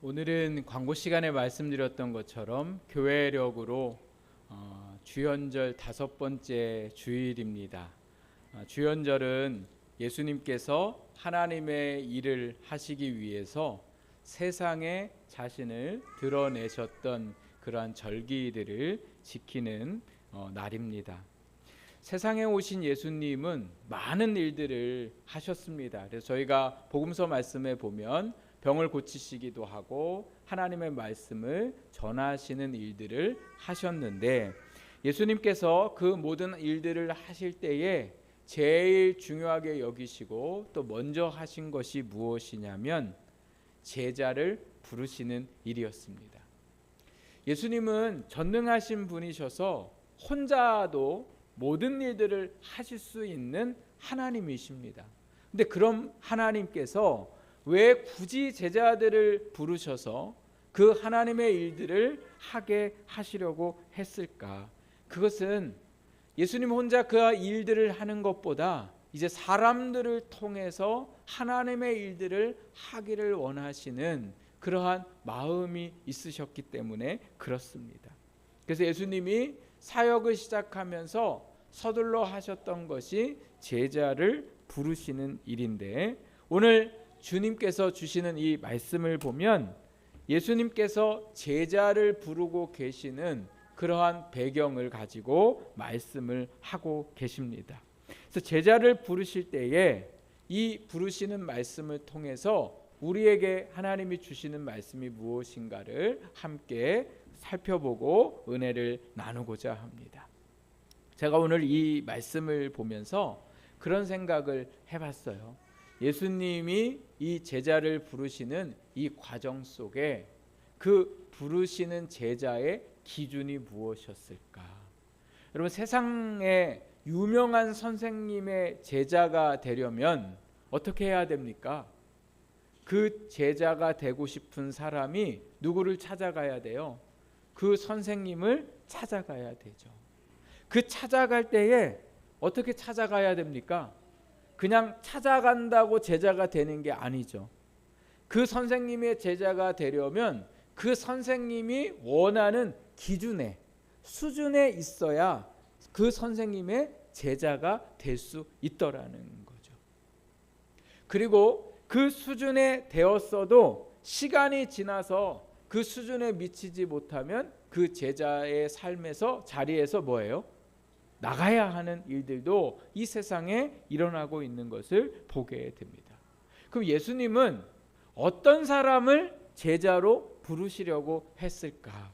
오늘은 광고 시간에 말씀드렸던 것처럼 교회력으로 주연절 5번째 주일입니다. 주연절은 예수님께서 하나님의 일을 하시기 위해서 세상에 자신을 드러내셨던 그러한 절기들을 지키는 날입니다. 세상에 오신 예수님은 많은 일들을 하셨습니다. 그래서 저희가 복음서 말씀에 보면 병을 고치시기도 하고 하나님의 말씀을 전하시는 일들을 하셨는데, 예수님께서 그 모든 일들을 하실 때에 제일 중요하게 여기시고 또 먼저 하신 것이 무엇이냐면 제자를 부르시는 일이었습니다. 예수님은 전능하신 분이셔서 혼자도 모든 일들을 하실 수 있는 하나님이십니다. 근데 그럼 하나님께서 왜 굳이 제자들을 부르셔서 그 하나님의 일들을 하게 하시려고 했을까? 그것은 예수님 혼자 그 일들을 하는 것보다 이제 사람들을 통해서 하나님의 일들을 하기를 원하시는 그러한 마음이 있으셨기 때문에 그렇습니다. 그래서 예수님이 사역을 시작하면서 서둘러 하셨던 것이 제자를 부르시는 일인데, 오늘 주님께서 주시는 이 말씀을 보면 예수님께서 제자를 부르고 계시는 그러한 배경을 가지고 말씀을 하고 계십니다. 그래서 제자를 부르실 때에 이 부르시는 말씀을 통해서 우리에게 하나님이 주시는 말씀이 무엇인가를 함께 살펴보고 은혜를 나누고자 합니다. 제가 오늘 이 말씀을 보면서 그런 생각을 해봤어요. 예수님이 이 제자를 부르시는 이 과정 속에 그 부르시는 제자의 기준이 무엇이었을까? 여러분, 세상에 유명한 선생님의 제자가 되려면 어떻게 해야 됩니까? 그 제자가 되고 싶은 사람이 누구를 찾아가야 돼요? 그 선생님을 찾아가야 되죠. 그 찾아갈 때에 어떻게 찾아가야 됩니까? 그냥 찾아간다고 제자가 되는 게 아니죠. 그 선생님의 제자가 되려면 그 선생님이 원하는 기준에, 수준에 있어야 그 선생님의 제자가 될 수 있더라는 거죠. 그리고 그 수준에 되었어도 시간이 지나서 그 수준에 미치지 못하면 그 제자의 삶에서, 자리에서 뭐예요? 나가야 하는 일들도 이 세상에 일어나고 있는 것을 보게 됩니다. 그럼 예수님은 어떤 사람을 제자로 부르시려고 했을까?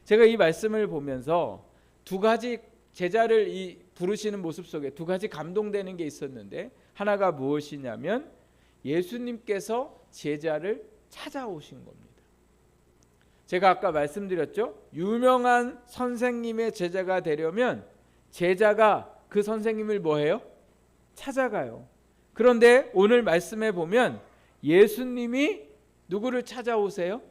제가 이 말씀을 보면서 두 가지 제자를 부르시는 모습 속에 두 가지 감동되는 게 있었는데, 하나가 무엇이냐면 예수님께서 제자를 찾아오신 겁니다. 제가 아까 말씀드렸죠? 유명한 선생님의 제자가 되려면 제자가 그 선생님을 뭐해요? 찾아가요. 그런데 오늘 말씀에 보면 예수님이 누구를 찾아오세요?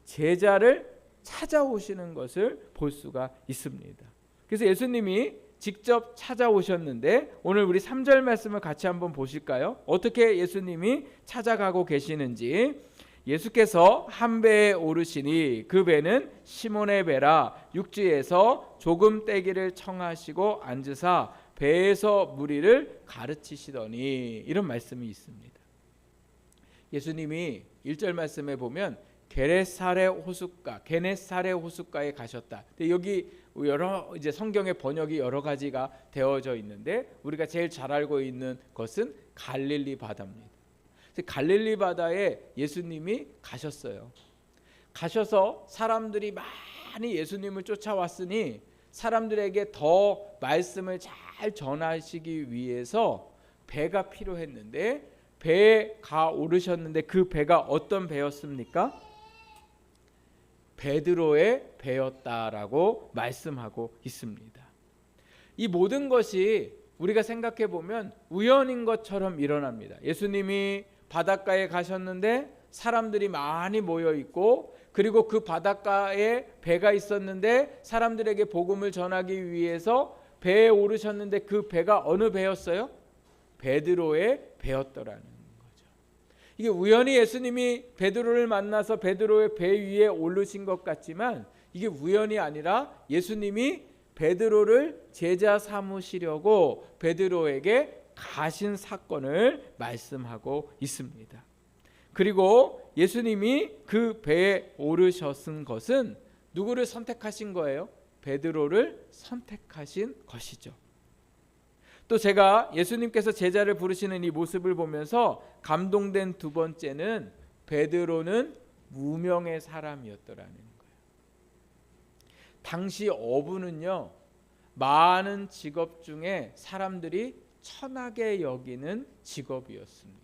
제자를 찾아오시는 것을 볼 수가 있습니다. 그래서 예수님이 직접 찾아오셨는데, 오늘 우리 3절 말씀을 같이 한번 보실까요? 어떻게 예수님이 찾아가고 계시는지. 예수께서 한 배에 오르시니 그 배는 시몬의 배라, 육지에서 조금 떼기를 청하시고 앉으사 배에서 무리를 가르치시더니, 이런 말씀이 있습니다. 예수님이 1절 말씀에 보면 게네사렛 호숫가에 가셨다. 근데 여기 여러 이제 성경의 번역이 여러 가지가 되어져 있는데, 우리가 제일 잘 알고 있는 것은 갈릴리 바다입니다. 갈릴리 바다에 예수님이 가셨어요. 가셔서 사람들이 많이 예수님을 쫓아왔으니 사람들에게 더 말씀을 잘 전하시기 위해서 배가 필요했는데, 배에 가 오르셨는데 그 배가 어떤 배였습니까? 베드로의 배였다라고 말씀하고 있습니다. 이 모든 것이 우리가 생각해 보면 우연인 것처럼 일어납니다. 예수님이 바닷가에 가셨는데 사람들이 많이 모여 있고, 그리고 그 바닷가에 배가 있었는데 사람들에게 복음을 전하기 위해서 배에 오르셨는데 그 배가 어느 배였어요? 베드로의 배였더라는 거죠. 이게 우연히 예수님이 베드로를 만나서 베드로의 배 위에 오르신 것 같지만 이게 우연이 아니라 예수님이 베드로를 제자 삼으시려고 베드로에게 가신 사건을 말씀하고 있습니다. 그리고 예수님이 그 배에 오르셨은 것은 누구를 선택하신 거예요? 베드로를 선택하신 것이죠. 또 제가 예수님께서 제자를 부르시는 이 모습을 보면서 감동된 두 번째는 베드로는 무명의 사람이었더라는 거예요. 당시 어부는요, 많은 직업 중에 사람들이 천하게 여기는 직업이었습니다.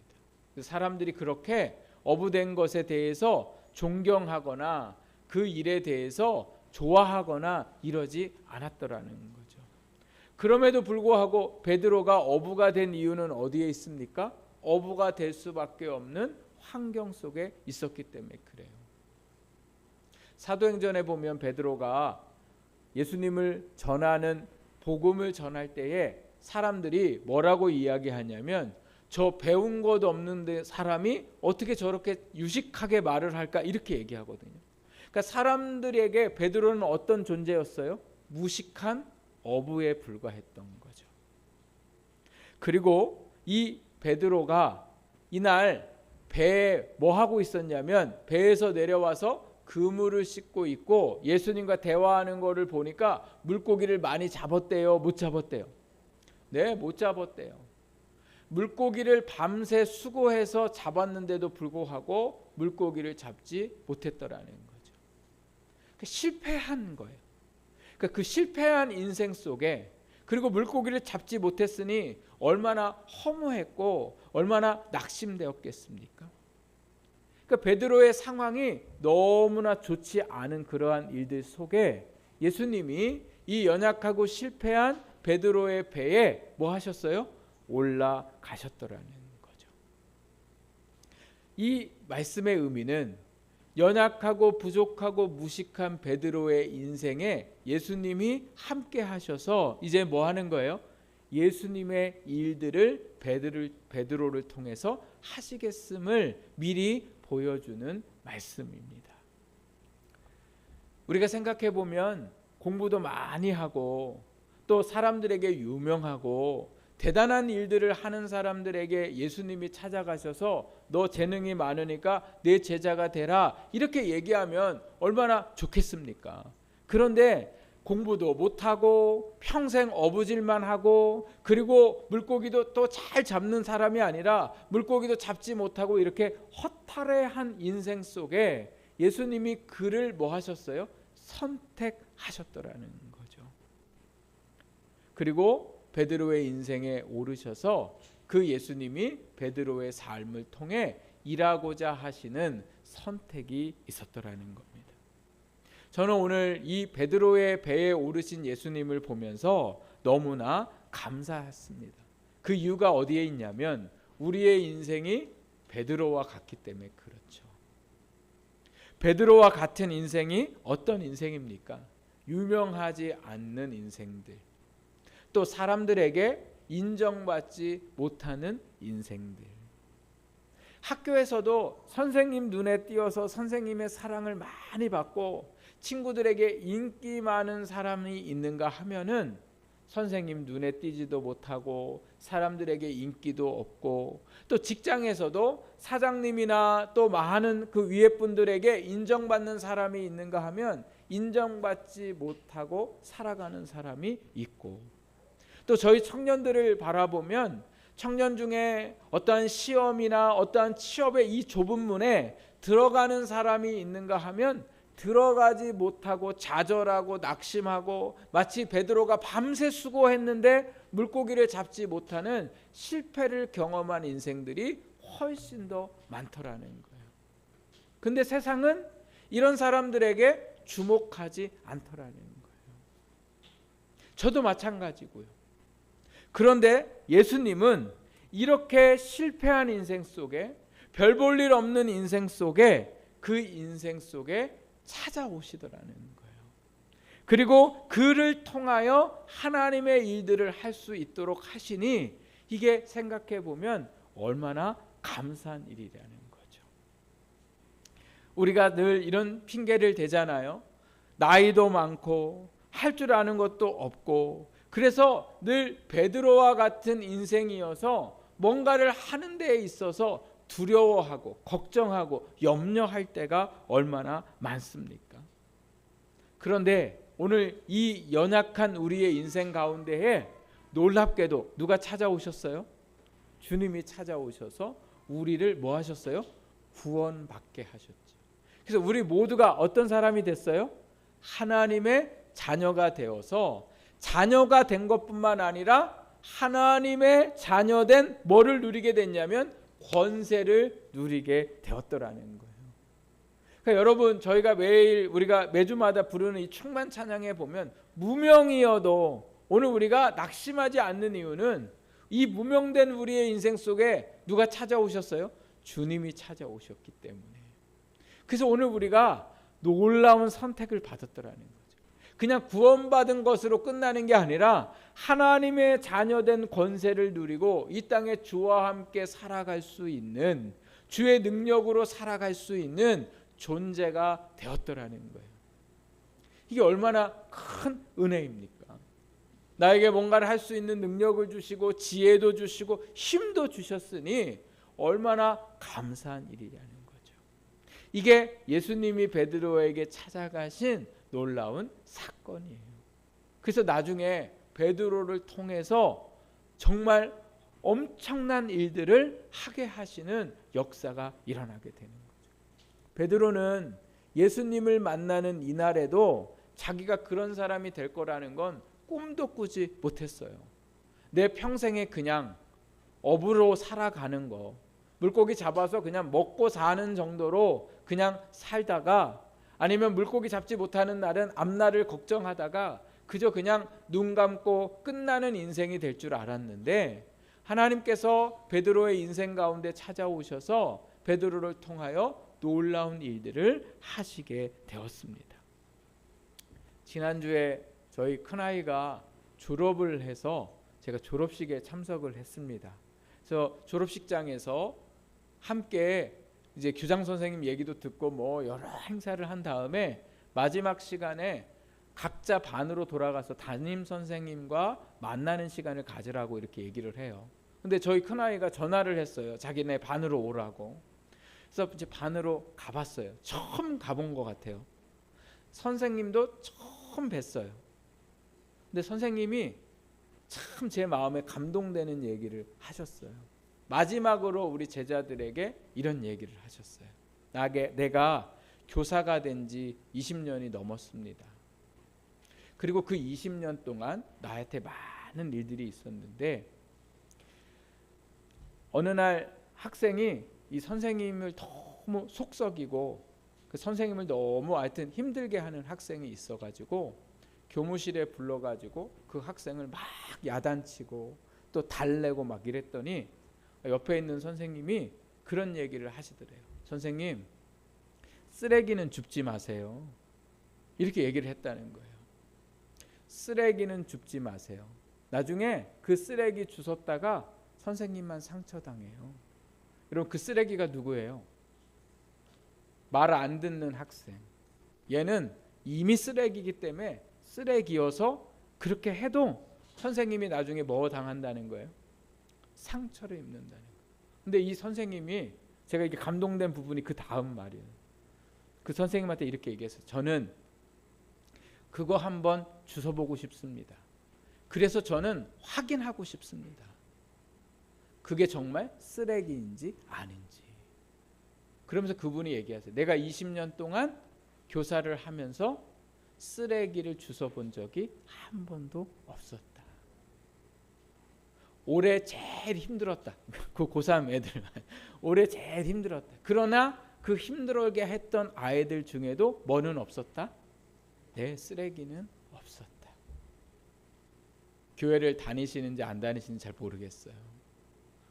사람들이 그렇게 어부된 것에 대해서 존경하거나 그 일에 대해서 좋아하거나 이러지 않았더라는 거죠. 그럼에도 불구하고 베드로가 어부가 된 이유는 어디에 있습니까? 어부가 될 수밖에 없는 환경 속에 있었기 때문에 그래요. 사도행전에 보면 베드로가 예수님을 전하는 복음을 전할 때에 사람들이 뭐라고 이야기하냐면 저 배운 것 없는 사람이 어떻게 저렇게 유식하게 말을 할까 이렇게 얘기하거든요. 그러니까 사람들에게 베드로는 어떤 존재였어요? 무식한 어부에 불과했던 거죠. 그리고 이 베드로가 이날 배에 뭐 하고 있었냐면 배에서 내려와서 그물을 씻고 있고 예수님과 대화하는 거를 보니까 물고기를 많이 잡았대요? 못 잡았대요? 네, 못 잡았대요. 물고기를 밤새 수고해서 잡았는데도 불구하고 물고기를 잡지 못했더라는 거죠. 실패한 거예요. 그러니까 그 실패한 인생 속에 그리고 물고기를 잡지 못했으니 얼마나 허무했고 얼마나 낙심되었겠습니까? 그러니까 베드로의 상황이 너무나 좋지 않은 그러한 일들 속에 예수님이 이 연약하고 실패한 베드로의 배에 뭐 하셨어요? 올라가셨더라는 거죠. 이 말씀의 의미는 연약하고 부족하고 무식한 베드로의 인생에 예수님이 함께 하셔서 이제 뭐 하는 거예요? 예수님의 일들을 베드로를 통해서 하시겠음을 미리 보여주는 말씀입니다. 우리가 생각해 보면 공부도 많이 하고 또 사람들에게 유명하고 대단한 일들을 하는 사람들에게 예수님이 찾아가셔서 너 재능이 많으니까 내 제자가 되라 이렇게 얘기하면 얼마나 좋겠습니까? 그런데 공부도 못하고 평생 어부질만 하고 그리고 물고기도 또 잘 잡는 사람이 아니라 물고기도 잡지 못하고 이렇게 허탈해한 인생 속에 예수님이 그를 뭐 하셨어요? 선택하셨더라는 거죠. 그리고 베드로의 인생에 오르셔서 그 예수님이 베드로의 삶을 통해 일하고자 하시는 선택이 있었더라는 겁니다. 저는 오늘 이 베드로의 배에 오르신 예수님을 보면서 너무나 감사했습니다. 그 이유가 어디에 있냐면 우리의 인생이 베드로와 같기 때문에 그렇죠. 베드로와 같은 인생이 어떤 인생입니까? 유명하지 않는 인생들, 또 사람들에게 인정받지 못하는 인생들. 학교에서도 선생님 눈에 띄어서 선생님의 사랑을 많이 받고 친구들에게 인기 많은 사람이 있는가 하면은 선생님 눈에 띄지도 못하고 사람들에게 인기도 없고 또 직장에서도 사장님이나 또 많은 그 위에 분들에게 인정받는 사람이 있는가 하면 인정받지 못하고 살아가는 사람이 있고 또 저희 청년들을 바라보면 청년 중에 어떠한 시험이나 어떠한 취업의 이 좁은 문에 들어가는 사람이 있는가 하면 들어가지 못하고 좌절하고 낙심하고 마치 베드로가 밤새 수고했는데 물고기를 잡지 못하는 실패를 경험한 인생들이 훨씬 더 많더라는 거예요. 근데 세상은 이런 사람들에게 주목하지 않더라는 거예요. 저도 마찬가지고요. 그런데 예수님은 이렇게 실패한 인생 속에 별 볼 일 없는 인생 속에 그 인생 속에 찾아오시더라는 거예요. 그리고 그를 통하여 하나님의 일들을 할 수 있도록 하시니 이게 생각해 보면 얼마나 감사한 일이라는 거예요. 우리가 늘 이런 핑계를 대잖아요. 나이도 많고 할 줄 아는 것도 없고, 그래서 늘 베드로와 같은 인생이어서 뭔가를 하는 데에 있어서 두려워하고 걱정하고 염려할 때가 얼마나 많습니까? 그런데 오늘 이 연약한 우리의 인생 가운데에 놀랍게도 누가 찾아오셨어요? 주님이 찾아오셔서 우리를 뭐 하셨어요? 구원받게 하셨죠. 그래서 우리 모두가 어떤 사람이 됐어요? 하나님의 자녀가 되어서, 자녀가 된 것뿐만 아니라 하나님의 자녀된 뭐를 누리게 됐냐면 권세를 누리게 되었더라는 거예요. 그러니까 여러분, 저희가 매일 우리가 매주마다 부르는 이 충만 찬양에 보면 무명이어도 오늘 우리가 낙심하지 않는 이유는 이 무명된 우리의 인생 속에 누가 찾아오셨어요? 주님이 찾아오셨기 때문에. 그래서 오늘 우리가 놀라운 선택을 받았더라는 거죠. 그냥 구원받은 것으로 끝나는 게 아니라 하나님의 자녀된 권세를 누리고 이 땅에 주와 함께 살아갈 수 있는, 주의 능력으로 살아갈 수 있는 존재가 되었더라는 거예요. 이게 얼마나 큰 은혜입니까? 나에게 뭔가를 할 수 있는 능력을 주시고 지혜도 주시고 힘도 주셨으니 얼마나 감사한 일이라는 거죠. 이게 예수님이 베드로에게 찾아가신 놀라운 사건이에요. 그래서 나중에 베드로를 통해서 정말 엄청난 일들을 하게 하시는 역사가 일어나게 되는 거죠. 베드로는 예수님을 만나는 이날에도 자기가 그런 사람이 될 거라는 건 꿈도 꾸지 못했어요. 내 평생에 그냥 업으로 살아가는 거, 물고기 잡아서 그냥 먹고 사는 정도로 그냥 살다가, 아니면 물고기 잡지 못하는 날은 앞날을 걱정하다가 그저 그냥 눈 감고 끝나는 인생이 될 줄 알았는데, 하나님께서 베드로의 인생 가운데 찾아오셔서 베드로를 통하여 놀라운 일들을 하시게 되었습니다. 지난주에 저희 큰아이가 졸업을 해서 제가 졸업식에 참석을 했습니다. 그래서 졸업식장에서 함께 이제 교장 선생님 얘기도 듣고 뭐 여러 행사를 한 다음에 마지막 시간에 각자 반으로 돌아가서 담임 선생님과 만나는 시간을 가지라고 이렇게 얘기를 해요. 근데 저희 큰아이가 전화를 했어요. 자기네 반으로 오라고. 그래서 이제 반으로 가봤어요. 처음 가본 것 같아요. 선생님도 처음 뵀어요. 근데 선생님이 참 제 마음에 감동되는 얘기를 하셨어요. 마지막으로 우리 제자들에게 이런 얘기를 하셨어요. 내가 교사가 된 지 20년이 넘었습니다. 그리고 그 20년 동안 나한테 많은 일들이 있었는데, 어느 날 학생이 이 선생님을 너무 속썩이고 그 선생님을 너무 하여튼 힘들게 하는 학생이 있어가지고 교무실에 불러가지고 그 학생을 막 야단치고 또 달래고 막 이랬더니 옆에 있는 선생님이 그런 얘기를 하시더래요. 선생님, 쓰레기는 줍지 마세요. 이렇게 얘기를 했다는 거예요. 쓰레기는 줍지 마세요. 나중에 그 쓰레기 주웠다가 선생님만 상처당해요. 여러분, 그 쓰레기가 누구예요? 말 안 듣는 학생. 얘는 이미 쓰레기이기 때문에 쓰레기여서 그렇게 해도 선생님이 나중에 뭐 당한다는 거예요? 상처를 입는다는 거예요. 근데 이 선생님이, 제가 이게 감동된 부분이 그 다음 말이에요. 그 선생님한테 이렇게 얘기했어요. 저는 그거 한번 주워보고 싶습니다. 그래서 저는 확인하고 싶습니다. 그게 정말 쓰레기인지 아닌지. 그러면서 그분이 얘기하세요. 내가 20년 동안 교사를 하면서 쓰레기를 주워본 적이 한 번도 없었다. 올해 제일 힘들었다. 그 고3 애들 올해 제일 힘들었다. 그러나 그 힘들게 했던 아이들 중에도 뭐는 없었다? 내 쓰레기는 없었다. 교회를 다니시는지 안 다니시는지 잘 모르겠어요.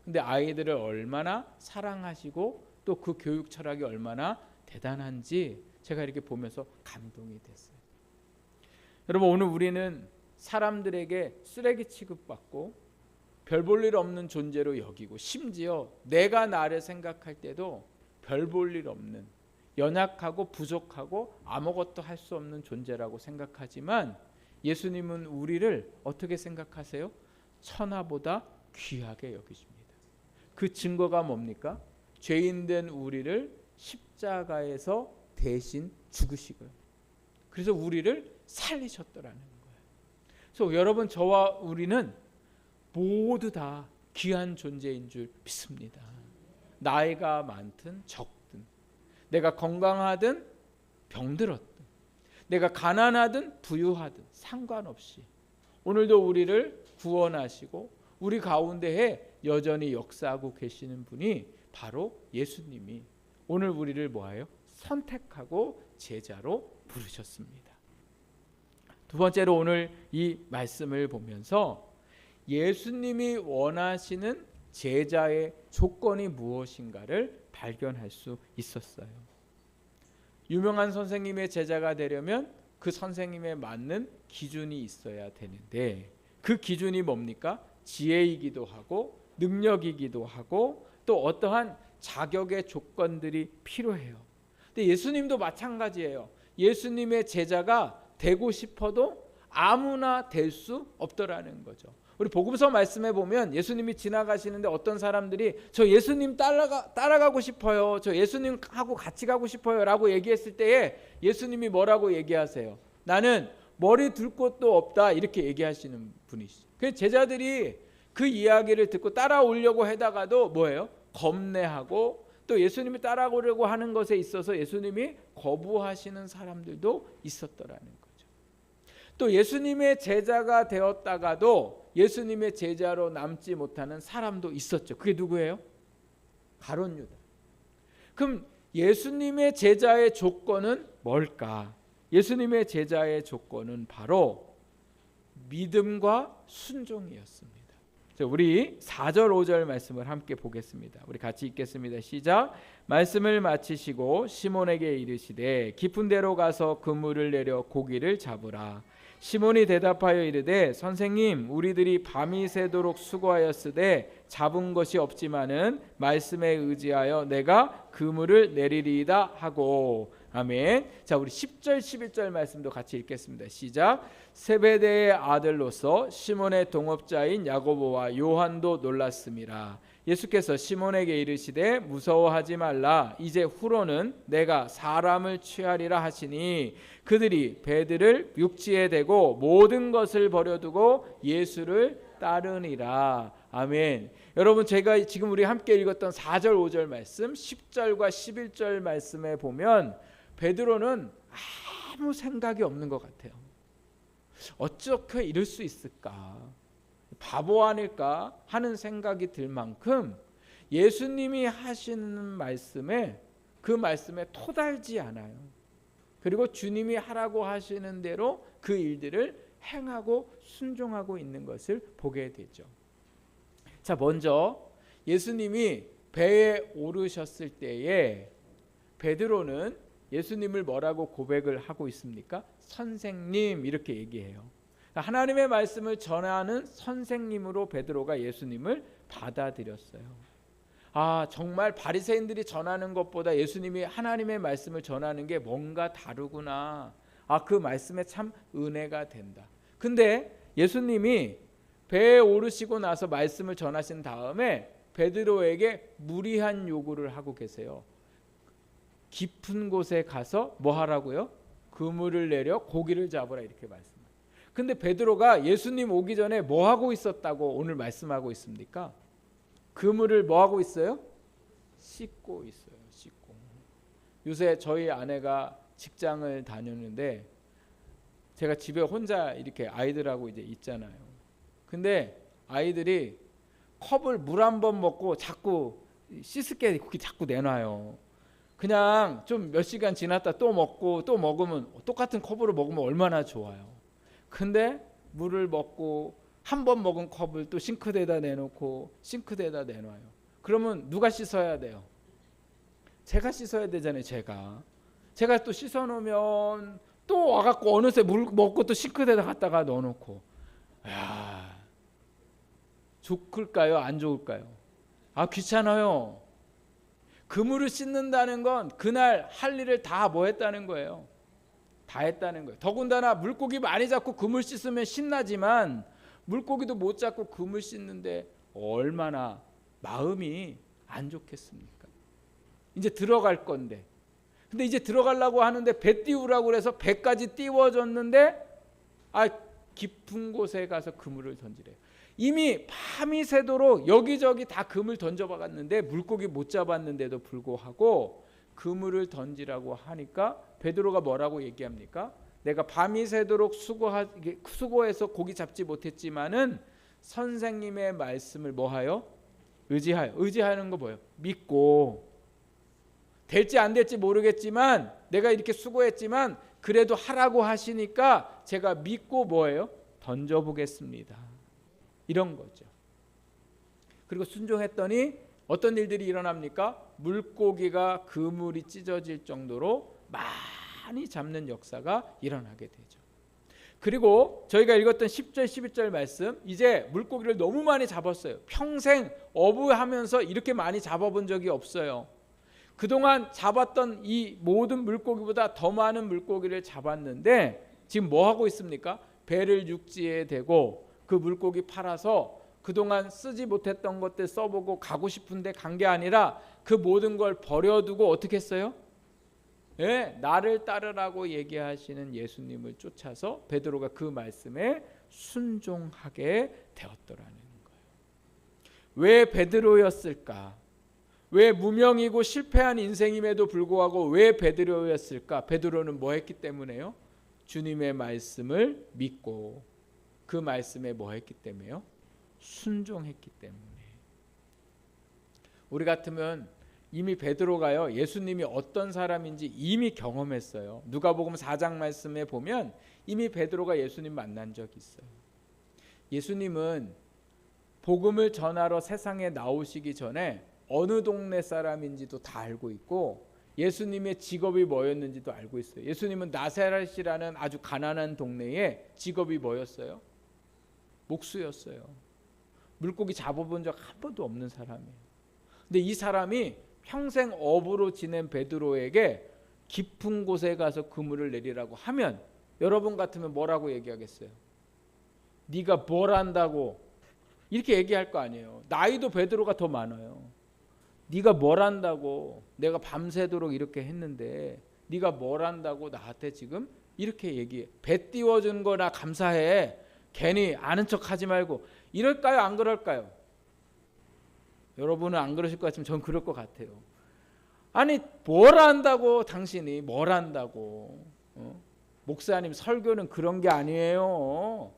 근데 아이들을 얼마나 사랑하시고 또 그 교육 철학이 얼마나 대단한지 제가 이렇게 보면서 감동이 됐어요. 여러분, 오늘 우리는 사람들에게 쓰레기 취급받고 별 볼 일 없는 존재로 여기고, 심지어 내가 나를 생각할 때도 별 볼 일 없는 연약하고 부족하고 아무것도 할 수 없는 존재라고 생각하지만 예수님은 우리를 어떻게 생각하세요? 천하보다 귀하게 여기십니다. 그 증거가 뭡니까? 죄인된 우리를 십자가에서 대신 죽으시고요. 그래서 우리를 살리셨더라는 거예요. 그래서 여러분, 저와 우리는 모두 다 귀한 존재인 줄 믿습니다. 나이가 많든 적든, 내가 건강하든 병들었든, 내가 가난하든 부유하든 상관없이 오늘도 우리를 구원하시고 우리 가운데에 여전히 역사하고 계시는 분이 바로 예수님이 오늘 우리를 뭐하여? 선택하고 제자로 부르셨습니다. 두 번째로 오늘 이 말씀을 보면서 예수님이 원하시는 제자의 조건이 무엇인가를 발견할 수 있었어요. 유명한 선생님의 제자가 되려면 그 선생님에 맞는 기준이 있어야 되는데 그 기준이 뭡니까? 지혜이기도 하고 능력이기도 하고 또 어떠한 자격의 조건들이 필요해요. 근데 예수님도 마찬가지예요. 예수님의 제자가 되고 싶어도 아무나 될 수 없더라는 거죠. 우리 복음서 말씀에 보면 예수님이 지나가시는데 어떤 사람들이 저 예수님 따라가고 싶어요. 저 예수님하고 같이 가고 싶어요 라고 얘기했을 때에 예수님이 뭐라고 얘기하세요? 나는 머리 둘 곳도 없다 이렇게 얘기하시는 분이시죠. 그래서 제자들이 그 이야기를 듣고 따라오려고 하다가도 뭐예요? 겁내하고 또 예수님이 따라오려고 하는 것에 있어서 예수님이 거부하시는 사람들도 있었더라는 거죠. 또 예수님의 제자가 되었다가도 예수님의 제자로 남지 못하는 사람도 있었죠. 그게 누구예요? 가룟 유다. 그럼 예수님의 제자의 조건은 뭘까? 예수님의 제자의 조건은 바로 믿음과 순종이었습니다. 우리 4절 5절 말씀을 함께 보겠습니다. 우리 같이 읽겠습니다. 시작. 말씀을 마치시고 시몬에게 이르시되 깊은 데로 가서 그물을 내려 고기를 잡으라. 시몬이 대답하여 이르되 선생님 우리들이 밤이 새도록 수고하였으되 잡은 것이 없지만은 말씀에 의지하여 내가 그물을 내리리이다 하고. 아멘. 자, 우리 10절 11절 말씀도 같이 읽겠습니다. 시작. 세베대의 아들로서 시몬의 동업자인 야고보와 요한도 놀랐음이라. 예수께서 시몬에게 이르시되 무서워하지 말라. 이제 후로는 내가 사람을 취하리라 하시니 그들이 배들을 육지에 대고 모든 것을 버려두고 예수를 따르니라. 아멘. 여러분, 제가 지금 우리 함께 읽었던 4절 5절 말씀 10절과 11절 말씀에 보면 베드로는 아무 생각이 없는 것 같아요. 어떻게 이럴 수 있을까? 바보 아닐까 하는 생각이 들 만큼 예수님이 하시는 말씀에 그 말씀에 토달지 않아요. 그리고 주님이 하라고 하시는 대로 그 일들을 행하고 순종하고 있는 것을 보게 되죠. 자, 먼저 예수님이 배에 오르셨을 때에 베드로는 예수님을 뭐라고 고백을 하고 있습니까? 선생님 이렇게 얘기해요. 하나님의 말씀을 전하는 선생님으로 베드로가 예수님을 받아들였어요. 아, 정말 바리새인들이 전하는 것보다 예수님이 하나님의 말씀을 전하는 게 뭔가 다르구나. 아, 그 말씀에 참 은혜가 된다. 근데 예수님이 배에 오르시고 나서 말씀을 전하신 다음에 베드로에게 무리한 요구를 하고 계세요. 깊은 곳에 가서 뭐 하라고요? 그물을 내려 고기를 잡으라 이렇게 말씀해요. 근데 베드로가 예수님 오기 전에 뭐 하고 있었다고 오늘 말씀하고 있습니까? 그물을 뭐 하고 있어요? 씻고 있어요. 씻고. 요새 저희 아내가 직장을 다녔는데 제가 집에 혼자 이렇게 아이들하고 이제 있잖아요. 근데 아이들이 컵을 물 한 번 먹고 자꾸 씻을 게 그렇게 자꾸 내놔요. 그냥 좀 몇 시간 지났다 또 먹고 또 먹으면 똑같은 컵으로 먹으면 얼마나 좋아요. 근데 물을 먹고 한 번 먹은 컵을 또 싱크대에다 내놓고 싱크대에다 내놔요. 그러면 누가 씻어야 돼요? 제가 씻어야 되잖아요. 제가 또 씻어놓으면 또 와갖고 어느새 물 먹고 또 싱크대에다 갖다가 넣어놓고. 야, 좋을까요? 안 좋을까요? 아, 귀찮아요. 그물을 씻는다는 건 그날 할 일을 다 뭐 했다는 거예요. 다 했다는 거예요. 더군다나 물고기 많이 잡고 그물 씻으면 신나지만 물고기도 못 잡고 그물 씻는데 얼마나 마음이 안 좋겠습니까? 이제 들어갈 건데. 근데 이제 들어가려고 하는데 배 띄우라고 그래서 배까지 띄워줬는데 깊은 곳에 가서 그물을 던지래요. 이미 밤이 새도록 여기저기 다 그물 던져박았는데 물고기 못 잡았는데도 불구하고 그물을 던지라고 하니까 베드로가 뭐라고 얘기합니까? 내가 밤이 새도록 수고해서 고기 잡지 못했지만은 선생님의 말씀을 뭐하여? 의지하는 거 뭐예요? 믿고 될지 안 될지 모르겠지만 내가 이렇게 수고했지만 그래도 하라고 하시니까 제가 믿고 뭐예요? 던져보겠습니다. 이런 거죠. 그리고 순종했더니 어떤 일들이 일어납니까? 물고기가 그물이 찢어질 정도로 많이 잡는 역사가 일어나게 되죠. 그리고 저희가 읽었던 10절 11절 말씀, 이제 물고기를 너무 많이 잡았어요. 평생 어부하면서 이렇게 많이 잡아본 적이 없어요. 그동안 잡았던 이 모든 물고기보다 더 많은 물고기를 잡았는데 지금 뭐 하고 있습니까? 배를 육지에 대고 그 물고기 팔아서 그동안 쓰지 못했던 것들 써보고 가고 싶은데 간 게 아니라 그 모든 걸 버려두고 어떻게 했어요? 나를 따르라고 얘기하시는 예수님을 쫓아서 베드로가 그 말씀에 순종하게 되었더라는 거예요. 왜 베드로였을까? 왜 무명이고 실패한 인생임에도 불구하고 왜 베드로였을까? 베드로는 뭐 했기 때문에요? 주님의 말씀을 믿고 그 말씀에 뭐 했기 때문에요? 순종했기 때문에. 우리 같으면 이미 베드로가요, 예수님이 어떤 사람인지 이미 경험했어요. 누가복음 4장 말씀에 보면 이미 베드로가 예수님 만난 적이 있어요. 예수님은 복음을 전하러 세상에 나오시기 전에 어느 동네 사람인지도 다 알고 있고 예수님의 직업이 뭐였는지도 알고 있어요. 예수님은 나사렛이라는 아주 가난한 동네에 직업이 뭐였어요? 목수였어요. 물고기 잡아본 적 한 번도 없는 사람이에요. 근데 이 사람이 평생 어부로 지낸 베드로에게 깊은 곳에 가서 그물을 내리라고 하면 여러분 같으면 뭐라고 얘기하겠어요? 네가 뭘 안다고 이렇게 얘기할 거 아니에요. 나이도 베드로가 더 많아요. 네가 뭘 안다고 내가 밤새도록 이렇게 했는데 네가 뭘 안다고 나한테 지금 이렇게 얘기해. 배 띄워준 거나 감사해. 괜히 아는 척하지 말고. 이럴까요? 안 그럴까요? 여러분은 안 그러실 것 같지만 전 그럴 것 같아요. 아니 뭘 안다고 당신이 뭘 안다고. 목사님 설교는 그런 게 아니에요.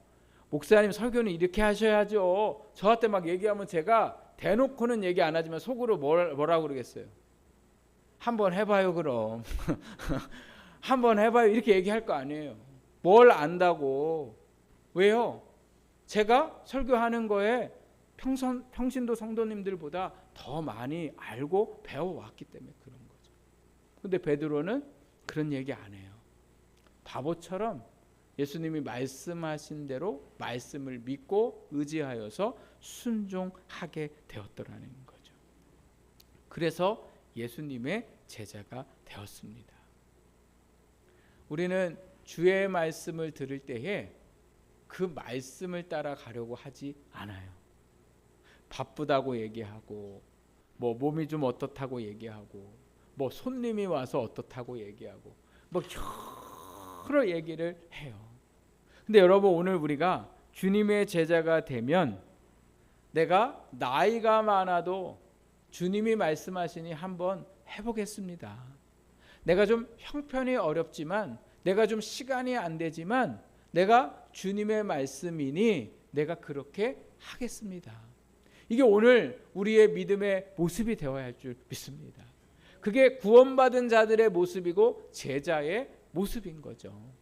목사님 설교는 이렇게 하셔야죠. 저한테 막 얘기하면 제가 대놓고는 얘기 안 하지만 속으로 뭐라고 그러겠어요. 한번 해봐요 그럼. 한번 해봐요 이렇게 얘기할 거 아니에요. 뭘 안다고. 왜요? 제가 설교하는 거에 평신도 성도님들보다 더 많이 알고 배워왔기 때문에 그런 거죠. 근데 베드로는 그런 얘기 안 해요. 바보처럼 예수님이 말씀하신 대로 말씀을 믿고 의지하여서 순종하게 되었더라는 거죠. 그래서 예수님의 제자가 되었습니다. 우리는 주의 말씀을 들을 때에 그 말씀을 따라가려고 하지 않아요. 바쁘다고 얘기하고 뭐 몸이 좀 어떻다고 얘기하고 뭐 손님이 와서 어떻다고 얘기하고 뭐 여러 얘기를 해요. 근데 여러분 오늘 우리가 주님의 제자가 되면 내가 나이가 많아도 주님이 말씀하시니 한번 해보겠습니다. 내가 좀 형편이 어렵지만 내가 좀 시간이 안 되지만 내가 주님의 말씀이니 내가 그렇게 하겠습니다. 이게 오늘 우리의 믿음의 모습이 되어야 할 줄 믿습니다. 그게 구원받은 자들의 모습이고 제자의 모습인 거죠.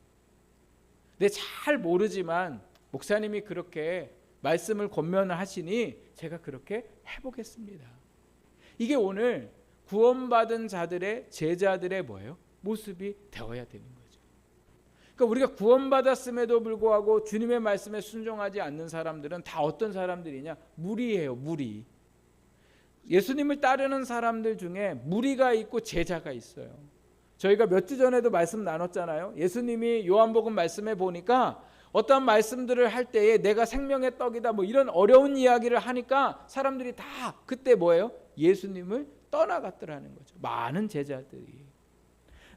근데 잘 모르지만 목사님이 그렇게 말씀을 권면하시니 제가 그렇게 해보겠습니다. 이게 오늘 구원받은 자들의 제자들의 뭐예요? 모습이 되어야 되는 거죠. 그러니까 우리가 구원받았음에도 불구하고 주님의 말씀에 순종하지 않는 사람들은 다 어떤 사람들이냐? 무리예요. 무리. 예수님을 따르는 사람들 중에 무리가 있고 제자가 있어요. 저희가 몇 주 전에도 말씀 나눴잖아요. 예수님이 요한복음 말씀에 보니까 어떤 말씀들을 할 때에 내가 생명의 떡이다 뭐 이런 어려운 이야기를 하니까 사람들이 다 그때 뭐예요? 예수님을 떠나갔더라는 거죠. 많은 제자들이.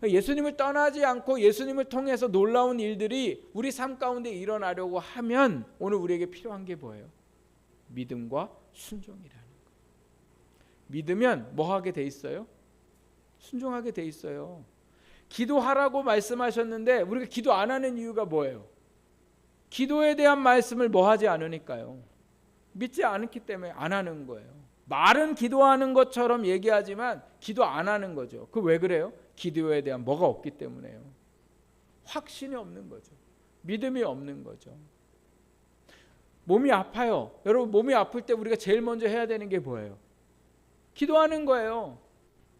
예수님을 떠나지 않고 예수님을 통해서 놀라운 일들이 우리 삶 가운데 일어나려고 하면 오늘 우리에게 필요한 게 뭐예요? 믿음과 순종이라는 거. 믿으면 뭐 하게 돼 있어요? 순종하게 돼 있어요. 기도하라고 말씀하셨는데 우리가 기도 안 하는 이유가 뭐예요? 기도에 대한 말씀을 뭐 하지 않으니까요. 믿지 않기 때문에 안 하는 거예요. 말은 기도하는 것처럼 얘기하지만 기도 안 하는 거죠. 그 왜 그래요? 기도에 대한 뭐가 없기 때문에요. 확신이 없는 거죠. 믿음이 없는 거죠. 몸이 아파요. 여러분 몸이 아플 때 우리가 제일 먼저 해야 되는 게 뭐예요? 기도하는 거예요.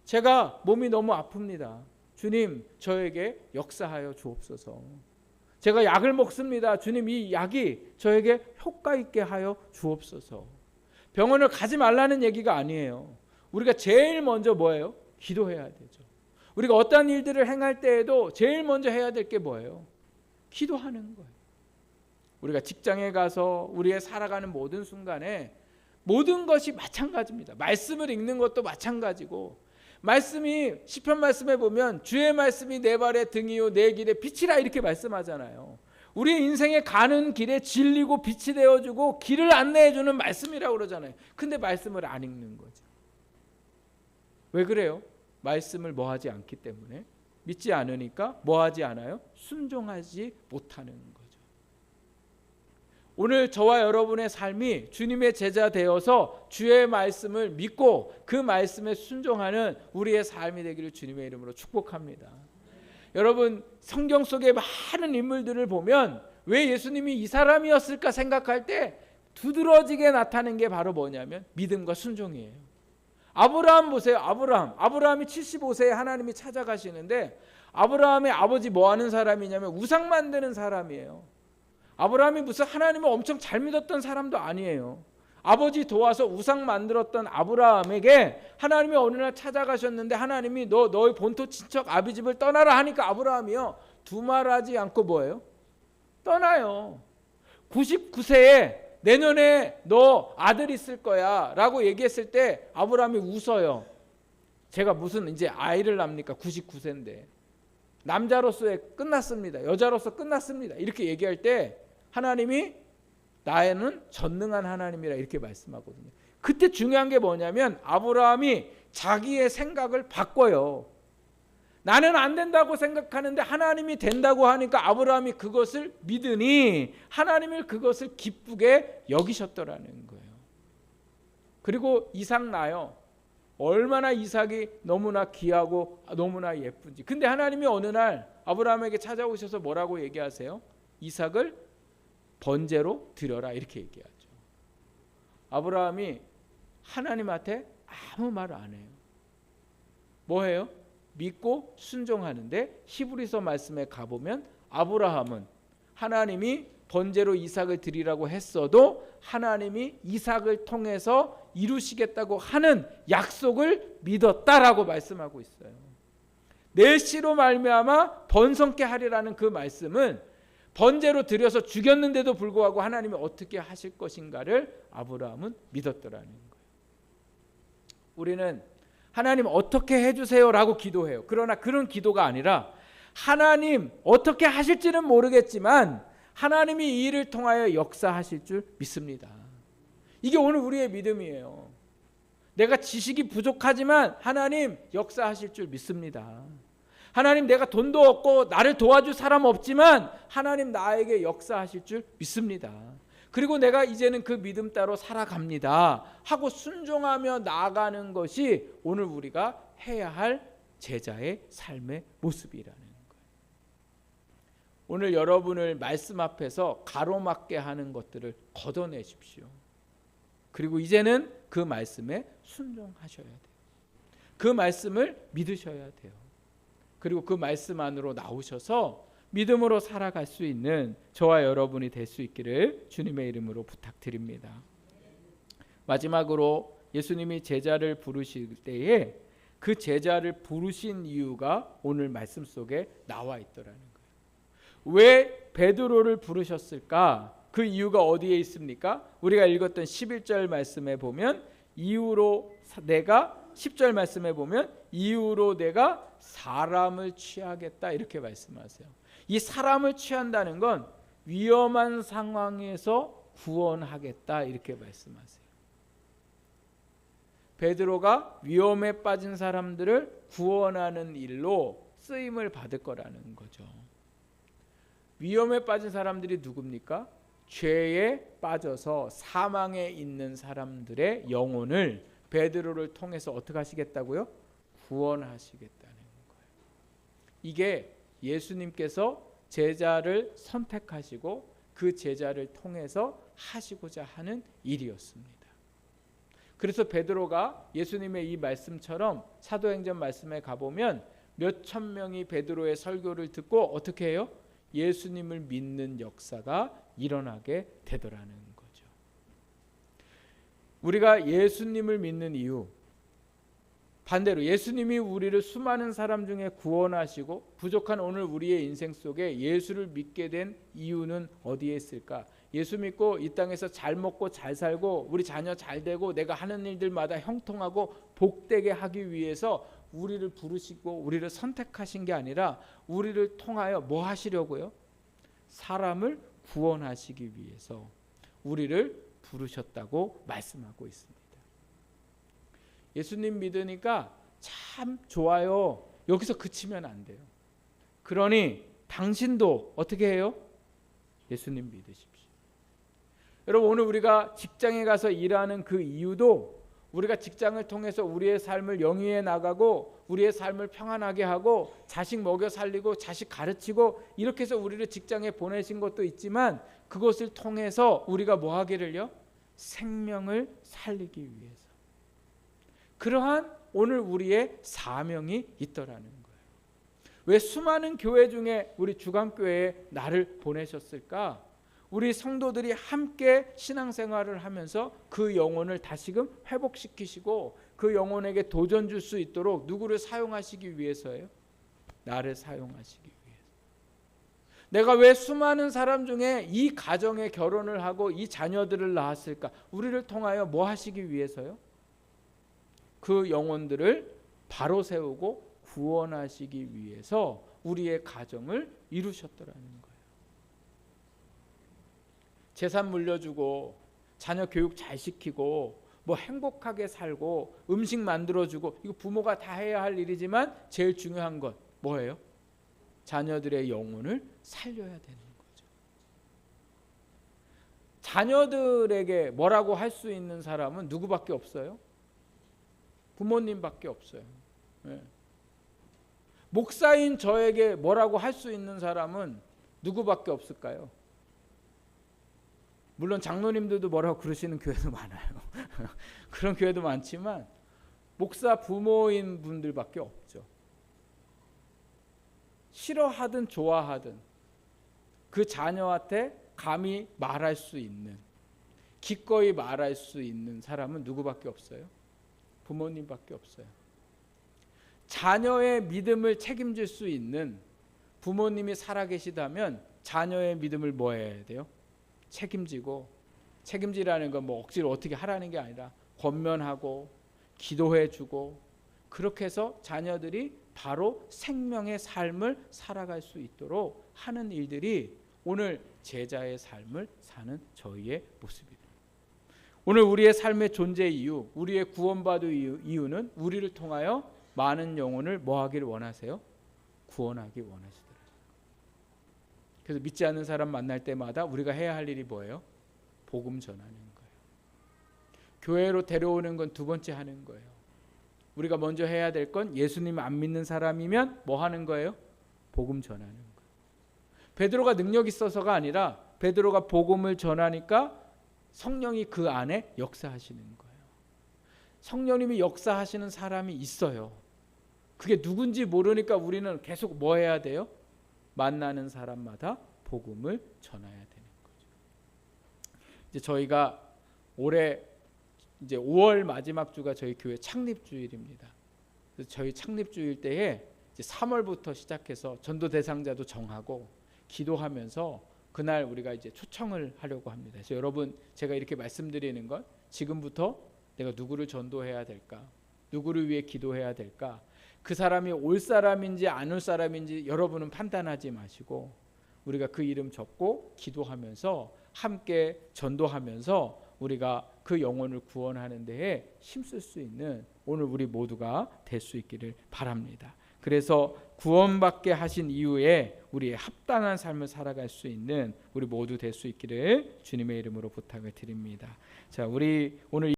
제가 몸이 너무 아픕니다. 주님 저에게 역사하여 주옵소서. 제가 약을 먹습니다. 주님 이 약이 저에게 효과 있게 하여 주옵소서. 병원을 가지 말라는 얘기가 아니에요. 우리가 제일 먼저 뭐예요? 기도해야 되죠. 우리가 어떤 일들을 행할 때에도 제일 먼저 해야 될 게 뭐예요? 기도하는 거예요. 우리가 직장에 가서 우리의 살아가는 모든 순간에 모든 것이 마찬가지입니다. 말씀을 읽는 것도 마찬가지고 말씀이 시편 말씀에 보면 주의 말씀이 내 발의 등이요 내 길에 빛이라 이렇게 말씀하잖아요. 우리 인생에 가는 길에 진리고 빛이 되어주고 길을 안내해주는 말씀이라고 그러잖아요. 근데 말씀을 안 읽는 거죠. 왜 그래요? 말씀을 뭐 하지 않기 때문에 믿지 않으니까 뭐 하지 않아요? 순종하지 못하는 거죠. 오늘 저와 여러분의 삶이 주님의 제자 되어서 주의 말씀을 믿고 그 말씀에 순종하는 우리의 삶이 되기를 주님의 이름으로 축복합니다. 여러분 성경 속의 많은 인물들을 보면 왜 예수님이 이 사람이었을까 생각할 때 두드러지게 나타나는 게 바로 뭐냐면 믿음과 순종이에요. 아브라함 보세요. 아브라함이 75세에 하나님이 찾아가시는데 아브라함의 아버지 뭐 하는 사람이냐면 우상 만드는 사람이에요. 아브라함이 무슨 하나님을 엄청 잘 믿었던 사람도 아니에요. 아버지 도와서 우상 만들었던 아브라함에게 하나님이 어느 날 찾아가셨는데 하나님이 너의 본토 친척 아비 집을 떠나라 하니까 아브라함이요 두말하지 않고 뭐예요? 떠나요. 99세에 내년에 너 아들 있을 거야 라고 얘기했을 때 아브라함이 웃어요. 제가 무슨 이제 아이를 낳습니까? 99세인데 남자로서의 끝났습니다. 여자로서 끝났습니다. 이렇게 얘기할 때 하나님이 나는 전능한 하나님이라 이렇게 말씀하거든요. 그때 중요한 게 뭐냐면 아브라함이 자기의 생각을 바꿔요. 나는 안 된다고 생각하는데 하나님이 된다고 하니까 아브라함이 그것을 믿으니 하나님을 그것을 기쁘게 여기셨더라는 거예요. 그리고 이삭 낳아요. 얼마나 이삭이 너무나 귀하고 너무나 예쁜지. 근데 하나님이 어느 날 아브라함에게 찾아오셔서 뭐라고 얘기하세요? 이삭을 번제로 드려라 이렇게 얘기하죠. 아브라함이 하나님한테 아무 말 안 해요. 뭐해요? 믿고 순종하는데 히브리서 말씀에 가보면 아브라함은 하나님이 번제로 이삭을 드리라고 했어도 하나님이 이삭을 통해서 이루시겠다고 하는 약속을 믿었다라고 말씀하고 있어요. 내 씨로 말미암아 번성케 하리라는 그 말씀은 번제로 드려서 죽였는데도 불구하고 하나님이 어떻게 하실 것인가를 아브라함은 믿었더라는 거예요. 우리는 하나님 어떻게 해주세요라고 기도해요. 그러나 그런 기도가 아니라 하나님 어떻게 하실지는 모르겠지만 하나님이 이 일을 통하여 역사하실 줄 믿습니다. 이게 오늘 우리의 믿음이에요. 내가 지식이 부족하지만 하나님 역사하실 줄 믿습니다. 하나님 내가 돈도 없고 나를 도와줄 사람 없지만 하나님 나에게 역사하실 줄 믿습니다. 그리고 내가 이제는 그 믿음 따로 살아갑니다 하고 순종하며 나아가는 것이 오늘 우리가 해야 할 제자의 삶의 모습이라는 거예요. 오늘 여러분을 말씀 앞에서 가로막게 하는 것들을 걷어내십시오. 그리고 이제는 그 말씀에 순종하셔야 돼요. 그 말씀을 믿으셔야 돼요. 그리고 그 말씀 안으로 나오셔서 믿음으로 살아갈 수 있는 저와 여러분이 될 수 있기를 주님의 이름으로 부탁드립니다. 마지막으로 예수님이 제자를 부르실 때에 그 제자를 부르신 이유가 오늘 말씀 속에 나와 있더라는 거예요. 왜 베드로를 부르셨을까? 그 이유가 어디에 있습니까? 우리가 읽었던 11절 말씀에 보면 이후로 내가 10절 말씀에 보면 이후로 내가 사람을 취하겠다 이렇게 말씀하세요. 이 사람을 취한다는 건 위험한 상황에서 구원하겠다 이렇게 말씀하세요. 베드로가 위험에 빠진 사람들을 구원하는 일로 쓰임을 받을 거라는 거죠. 위험에 빠진 사람들이 누굽니까? 죄에 빠져서 사망에 있는 사람들의 영혼을 베드로를 통해서 어떻게 하시겠다고요? 구원하시겠다는 거예요. 이게 예수님께서 제자를 선택하시고 그 제자를 통해서 하시고자 하는 일이었습니다. 그래서 베드로가 예수님의 이 말씀처럼 사도행전 말씀에 가보면 몇천 명이 베드로의 설교를 듣고 어떻게 해요? 예수님을 믿는 역사가 일어나게 되더라는 거죠. 우리가 예수님을 믿는 이유, 반대로 예수님이 우리를 수많은 사람 중에 구원하시고 부족한 오늘 우리의 인생 속에 예수를 믿게 된 이유는 어디에 있을까? 예수 믿고 이 땅에서 잘 먹고 잘 살고 우리 자녀 잘 되고 내가 하는 일들마다 형통하고 복되게 하기 위해서 우리를 부르시고 우리를 선택하신 게 아니라 우리를 통하여 뭐 하시려고요? 사람을 구원하시기 위해서 우리를 부르셨다고 말씀하고 있습니다. 예수님 믿으니까 참 좋아요. 여기서 그치면 안 돼요. 그러니 당신도 어떻게 해요? 예수님 믿으십시오. 여러분 오늘 우리가 직장에 가서 일하는 그 이유도 우리가 직장을 통해서 우리의 삶을 영위해 나가고 우리의 삶을 평안하게 하고 자식 먹여 살리고 자식 가르치고 이렇게 해서 우리를 직장에 보내신 것도 있지만 그것을 통해서 우리가 뭐 하기를요? 생명을 살리기 위해서. 그러한 오늘 우리의 사명이 있더라는 거예요. 왜 수많은 교회 중에 우리 주간교회에 나를 보내셨을까? 우리 성도들이 함께 신앙생활을 하면서 그 영혼을 다시금 회복시키시고 그 영혼에게 도전 줄 수 있도록 누구를 사용하시기 위해서예요? 나를 사용하시기 위해서. 내가 왜 수많은 사람 중에 이 가정에 결혼을 하고 이 자녀들을 낳았을까? 우리를 통하여 뭐 하시기 위해서요? 그 영혼들을 바로 세우고 구원하시기 위해서 우리의 가정을 이루셨더라는 거예요. 재산 물려주고 자녀 교육 잘 시키고 뭐 행복하게 살고 음식 만들어주고 이거 부모가 다 해야 할 일이지만 제일 중요한 건 뭐예요? 자녀들의 영혼을 살려야 되는 거죠. 자녀들에게 뭐라고 할 수 있는 사람은 누구밖에 없어요? 부모님밖에 없어요. 네. 목사인 저에게 뭐라고 할 수 있는 사람은 누구밖에 없을까요? 물론 장로님들도 뭐라고 그러시는 교회도 많아요. 그런 교회도 많지만 목사 부모인 분들밖에 없죠. 싫어하든 좋아하든 그 자녀한테 감히 말할 수 있는, 기꺼이 말할 수 있는 사람은 누구밖에 없어요? 부모님밖에 없어요. 자녀의 믿음을 책임질 수 있는 부모님이 살아계시다면 자녀의 믿음을 뭐 해야 돼요? 책임지고, 책임지라는 건 뭐 억지로 어떻게 하라는 게 아니라 권면하고 기도해주고 그렇게 해서 자녀들이 바로 생명의 삶을 살아갈 수 있도록 하는 일들이 오늘 제자의 삶을 사는 저희의 모습입니다. 오늘 우리의 삶의 존재 이유, 우리의 구원받을 이유는 우리를 통하여 많은 영혼을 뭐 하기를 원하세요? 구원하기 원하시더라고요. 그래서 믿지 않는 사람 만날 때마다 우리가 해야 할 일이 뭐예요? 복음 전하는 거예요. 교회로 데려오는 건 두 번째 하는 거예요. 우리가 먼저 해야 될 건 예수님 안 믿는 사람이면 뭐 하는 거예요? 복음 전하는 거예요. 베드로가 능력 있어서가 아니라 베드로가 복음을 전하니까 성령이 그 안에 역사하시는 거예요. 성령님이 역사하시는 사람이 있어요. 그게 누군지 모르니까 우리는 계속 뭐 해야 돼요? 만나는 사람마다 복음을 전해야 되는 거죠. 이제 저희가 올해 이제 5월 마지막 주가 저희 교회 창립주일입니다. 그래서 저희 창립주일 때에 이제 3월부터 시작해서 전도 대상자도 정하고 기도하면서 그날 우리가 이제 초청을 하려고 합니다. 그래서 여러분, 제가 이렇게 말씀드리는 건 지금부터 내가 누구를 전도해야 될까? 누구를 위해 기도해야 될까? 그 사람이 올 사람인지 안 올 사람인지 여러분은 판단하지 마시고 우리가 그 이름 적고 기도하면서 함께 전도하면서 우리가 그 영혼을 구원하는 데에 힘쓸 수 있는 오늘 우리 모두가 될 수 있기를 바랍니다. 그래서 구원받게 하신 이후에 우리의 합당한 삶을 살아갈 수 있는 우리 모두 될 수 있기를 주님의 이름으로 부탁을 드립니다. 자, 우리 오늘